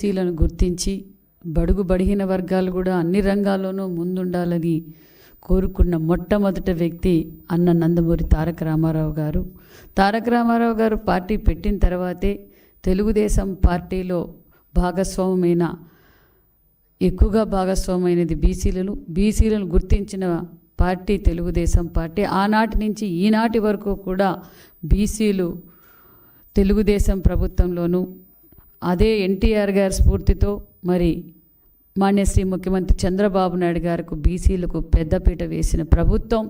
బీసీలను గుర్తించి బడుగు బడిహీన వర్గాలు కూడా అన్ని రంగాల్లోనూ ముందుండాలని కోరుకున్న మొట్టమొదటి వ్యక్తి అన్న నందమూరి తారక రామారావు గారు. తారక రామారావు గారు పార్టీ పెట్టిన తర్వాతే తెలుగుదేశం పార్టీలో ఎక్కువగా భాగస్వామైనది బీసీలను గుర్తించిన పార్టీ తెలుగుదేశం పార్టీ. ఆనాటి నుంచి ఈనాటి వరకు కూడా బీసీలు తెలుగుదేశం ప్రభుత్వంలోనూ అదే ఎన్టీఆర్ గారి స్ఫూర్తితో మరి మాన్యశ్రీ ముఖ్యమంత్రి చంద్రబాబు నాయుడు గారికి బీసీలకు పెద్దపీట వేసిన ప్రభుత్వం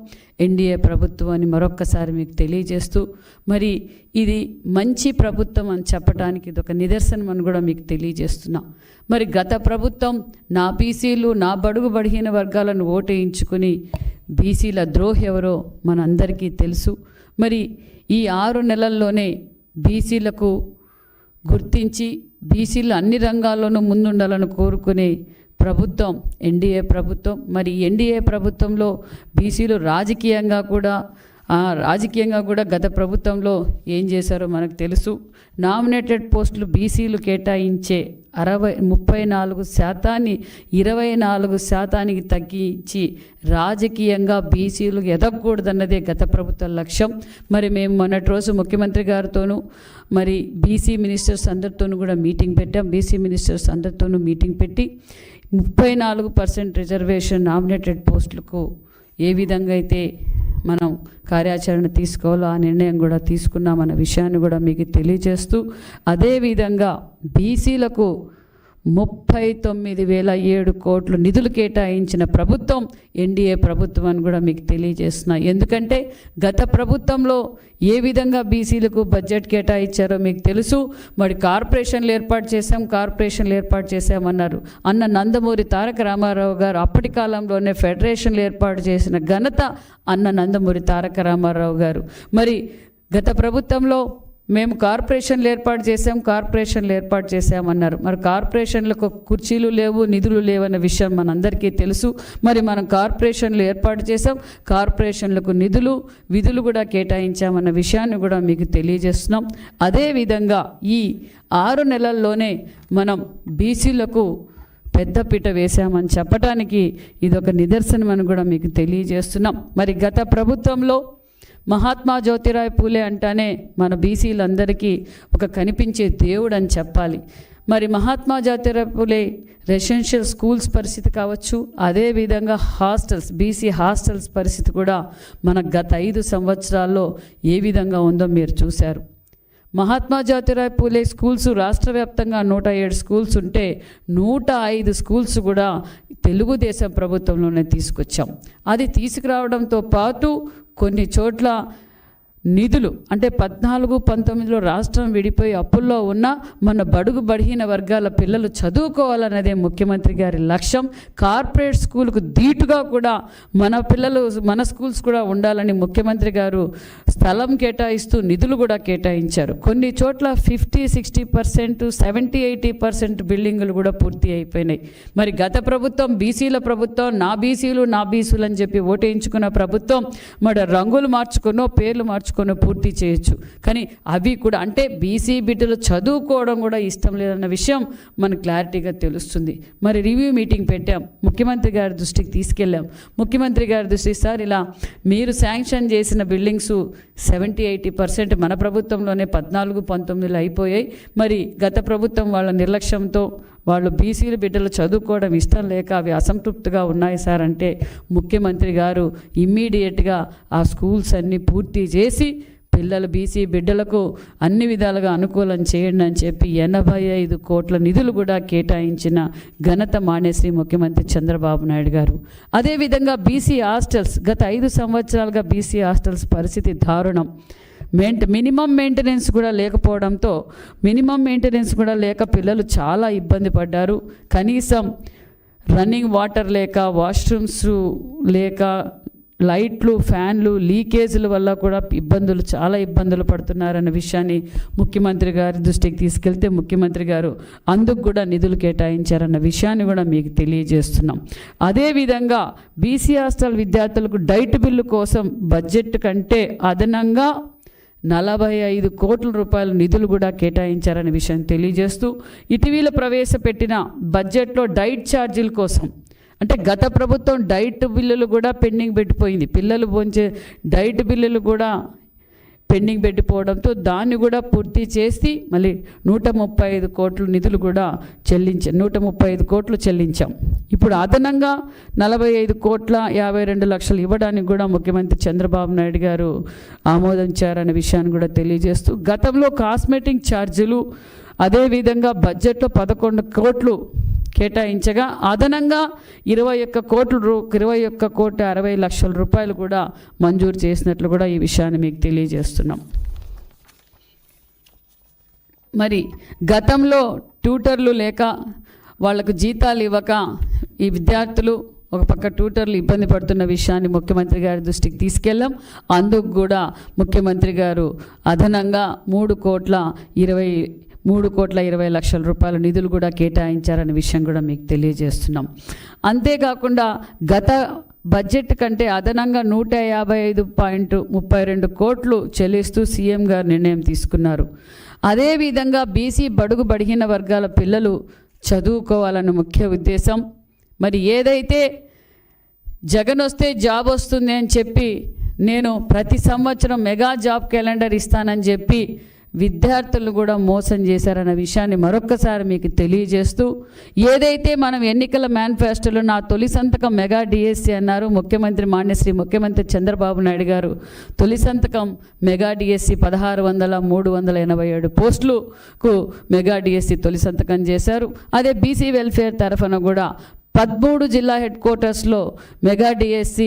ఎన్డీఏ ప్రభుత్వం అని మరొక్కసారి మీకు తెలియజేస్తూ, మరి ఇది మంచి ప్రభుత్వం అని చెప్పడానికి ఇది ఒక నిదర్శనం అని కూడా మీకు తెలియజేస్తున్నా. మరి గత ప్రభుత్వం నా బీసీలు నా బడుగు బడిహీన వర్గాలను ఓటేయించుకుని బీసీల ద్రోహి ఎవరో మనందరికీ తెలుసు. మరి ఈ 6 నెలల్లోనే బీసీలకు గుర్తించి బీసీలు అన్ని రంగాల్లోనూ ముందుండాలని కోరుకునే ప్రభుత్వం ఎన్డీఏ ప్రభుత్వం. మరి ఎన్డీఏ ప్రభుత్వంలో బీసీలు రాజకీయంగా కూడా గత ప్రభుత్వంలో ఏం చేశారో మనకు తెలుసు. నామినేటెడ్ పోస్టులు బీసీలు కేటాయించే 34% 24% తగ్గించి రాజకీయంగా బీసీలు ఎదగకూడదన్నదే గత ప్రభుత్వ లక్ష్యం. మరి మేము మొన్నటి రోజు ముఖ్యమంత్రి గారితోనూ మరి బీసీ మినిస్టర్స్ అందరితోనూ కూడా మీటింగ్ పెట్టాం. బీసీ మినిస్టర్స్ అందరితోనూ మీటింగ్ పెట్టి 34% రిజర్వేషన్ నామినేటెడ్ పోస్టులకు ఏ విధంగా అయితే మనం కార్యాచరణ తీసుకోవాలో ఆ నిర్ణయం కూడా తీసుకున్నామన్న విషయాన్ని కూడా మీకు తెలియజేస్తూ, అదేవిధంగా బీసీలకు 39,007 కోట్లు నిధులు కేటాయించిన ప్రభుత్వం ఎన్డీఏ ప్రభుత్వం అని కూడా మీకు తెలియజేస్తున్నా. ఎందుకంటే గత ప్రభుత్వంలో ఏ విధంగా బీసీలకు బడ్జెట్ కేటాయించారో మీకు తెలుసు. మరి కార్పొరేషన్లు ఏర్పాటు చేశామన్నారు. అన్న నందమూరి తారక రామారావు గారు అప్పటి కాలంలోనే ఫెడరేషన్లు ఏర్పాటు చేసిన ఘనత అన్న నందమూరి తారక రామారావు గారు. మరి గత ప్రభుత్వంలో మేము కార్పొరేషన్లు ఏర్పాటు చేశామన్నారు. మరి కార్పొరేషన్లకు కుర్చీలు లేవు, నిధులు లేవన్న విషయం మనందరికీ తెలుసు. మరి మనం కార్పొరేషన్లు ఏర్పాటు చేసాం, కార్పొరేషన్లకు నిధులు విధులు కూడా కేటాయించామన్న విషయాన్ని కూడా మీకు తెలియజేస్తున్నాం. అదేవిధంగా ఈ 6 నెలల్లోనే మనం బీసీలకు పెద్దపీట వేశామని చెప్పడానికి ఇదొక నిదర్శనం అని కూడా మీకు తెలియజేస్తున్నాం. మరి గత ప్రభుత్వంలో మహాత్మా జ్యోతిరావు పూలే అంటానే మన బీసీలందరికీ ఒక కనిపించే దేవుడు అని చెప్పాలి. మరి మహాత్మా జ్యోతిరావు పూలే రెసిడెన్షియల్ స్కూల్స్ పరిస్థితి కావచ్చు, అదేవిధంగా బీసీ హాస్టల్స్ పరిస్థితి కూడా మన గత 5 సంవత్సరాల్లో ఏ విధంగా ఉందో మీరు చూశారు. మహాత్మా జ్యోతిరావు పూలే స్కూల్స్ రాష్ట్ర వ్యాప్తంగా 107 స్కూల్స్ ఉంటే 105 స్కూల్స్ కూడా తెలుగుదేశం ప్రభుత్వంలోనే తీసుకొచ్చాం. అది తీసుకురావడంతో పాటు కొన్ని చోట్ల నిధులు అంటే 14-19లో రాష్ట్రం విడిపోయి అప్పుల్లో ఉన్న మన బడుగు బడిహీన వర్గాల పిల్లలు చదువుకోవాలన్నదే ముఖ్యమంత్రి గారి లక్ష్యం. కార్పొరేట్ స్కూల్కు ధీటుగా కూడా మన స్కూల్స్ కూడా ఉండాలని ముఖ్యమంత్రి గారు స్థలం కేటాయిస్తూ నిధులు కూడా కేటాయించారు. కొన్ని చోట్ల 50-60%, 70-80% బిల్డింగులు కూడా పూర్తి అయిపోయినాయి. మరి గత ప్రభుత్వం బీసీల ప్రభుత్వం, నా బీసీలు అని చెప్పి ఓటేయించుకున్న ప్రభుత్వం మరి రంగులు మార్చుకున్నో పేర్లు పూర్తి చేయొచ్చు. కానీ అవి కూడా అంటే బీసీ బిడ్డలు చదువుకోవడం కూడా ఇష్టం లేదన్న విషయం మనకు క్లారిటీగా తెలుస్తుంది. మరి రివ్యూ మీటింగ్ పెట్టాం, ముఖ్యమంత్రి గారి దృష్టికి తీసుకెళ్ళాం. ముఖ్యమంత్రి గారి దృష్టి సార్ ఇలా మీరు శాంక్షన్ చేసిన బిల్డింగ్స్ 70-80% మన ప్రభుత్వంలోనే 14-19లో అయిపోయాయి. మరి గత ప్రభుత్వం వాళ్ళ నిర్లక్ష్యంతో వాళ్ళు బీసీల బిడ్డలు చదువుకోవడం ఇష్టం లేక అవి అసంతృప్తిగా ఉన్నాయి సార్ అంటే ముఖ్యమంత్రి గారు ఇమ్మీడియట్గా ఆ స్కూల్స్ అన్నీ పూర్తి చేసి బీసీ బిడ్డలకు అన్ని విధాలుగా అనుకూలం చేయండి అని చెప్పి 85 కోట్ల నిధులు కూడా కేటాయించిన ఘనత మాన్యశ్రీ ముఖ్యమంత్రి చంద్రబాబు నాయుడు గారు. అదేవిధంగా బీసీ హాస్టల్స్ గత 5 సంవత్సరాలుగా బీసీ హాస్టల్స్ పరిస్థితి దారుణం. మినిమం మెయింటెనెన్స్ కూడా లేక పిల్లలు చాలా ఇబ్బంది పడ్డారు. కనీసం రన్నింగ్ వాటర్ లేక, వాష్రూమ్స్ లేక, లైట్లు ఫ్యాన్లు లీకేజీల వల్ల కూడా చాలా ఇబ్బందులు పడుతున్నారన్న విషయాన్ని ముఖ్యమంత్రి గారి దృష్టికి తీసుకెళ్తే ముఖ్యమంత్రి గారు అందుకు కూడా నిధులు కేటాయించారన్న విషయాన్ని కూడా మీకు తెలియజేస్తున్నాం. అదేవిధంగా బీసీ హాస్టల్ విద్యార్థులకు డైట్ బిల్లు కోసం బడ్జెట్ కంటే అదనంగా 45 కోట్ల రూపాయల నిధులు కూడా కేటాయించారనే విషయం తెలియజేస్తూ, ఇటీవల ప్రవేశపెట్టిన బడ్జెట్లో డైట్ ఛార్జీల కోసం, అంటే గత ప్రభుత్వం డైట్ బిల్లులు కూడా పెండింగ్ పెట్టిపోయింది, పిల్లలు భోంచే డైట్ బిల్లులు కూడా పెండింగ్ పెట్టిపోవడంతో దాన్ని కూడా పూర్తి చేసి మళ్ళీ 135 కోట్ల నిధులు కూడా 135 కోట్లు చెల్లించాం. ఇప్పుడు అదనంగా 45 కోట్ల 52 లక్షలు ఇవ్వడానికి కూడా ముఖ్యమంత్రి చంద్రబాబు నాయుడు గారు ఆమోదించారనే విషయాన్ని కూడా తెలియజేస్తూ, గతంలో కాస్మెటిక్ ఛార్జీలు అదేవిధంగా బడ్జెట్లో 11 కోట్లు కేటాయించగా అదనంగా 21 కోట్ల 60 లక్షల రూపాయలు కూడా మంజూరు చేసినట్లు కూడా ఈ విషయాన్ని మీకు తెలియజేస్తున్నాం. మరి గతంలో ట్యూటర్లు లేక వాళ్లకు జీతాలు ఇవ్వక ఈ విద్యార్థులు ఒక పక్క ట్యూటర్లు ఇబ్బంది పడుతున్న విషయాన్ని ముఖ్యమంత్రి గారి దృష్టికి తీసుకెళ్ళాం. అందుకు కూడా ముఖ్యమంత్రి గారు అదనంగా 3 కోట్ల 20 లక్షల రూపాయల నిధులు కూడా కేటాయించారనే విషయం కూడా మీకు తెలియజేస్తున్నాం. అంతేకాకుండా గత బడ్జెట్ కంటే అదనంగా 155.32 కోట్లు చెల్లిస్తూ సీఎం గారు నిర్ణయం తీసుకున్నారు. అదేవిధంగా బీసీ బడుగు బడిగిన వర్గాల పిల్లలు చదువుకోవాలన్న ముఖ్య ఉద్దేశం. మరి ఏదైతే జగన్ వస్తే జాబ్ వస్తుంది అని చెప్పి నేను ప్రతి సంవత్సరం మెగా జాబ్ క్యాలెండర్ ఇస్తానని చెప్పి విద్యార్థులు కూడా మోసం చేశారన్న విషయాన్ని మరొక్కసారి మీకు తెలియజేస్తూ, ఏదైతే మనం ఎన్నికల మేనిఫెస్టోలో నా తొలి సంతకం మెగా డిఎస్సి అన్నారు మాన్యశ్రీ ముఖ్యమంత్రి చంద్రబాబు నాయుడు గారు, తొలి సంతకం మెగా డిఎస్సి 16,387 పోస్టులకు మెగా డిఎస్సి తొలి సంతకం చేశారు. అదే బీసీ వెల్ఫేర్ తరఫున కూడా 13 జిల్లా హెడ్ క్వార్టర్స్లో మెగా డిఎస్సి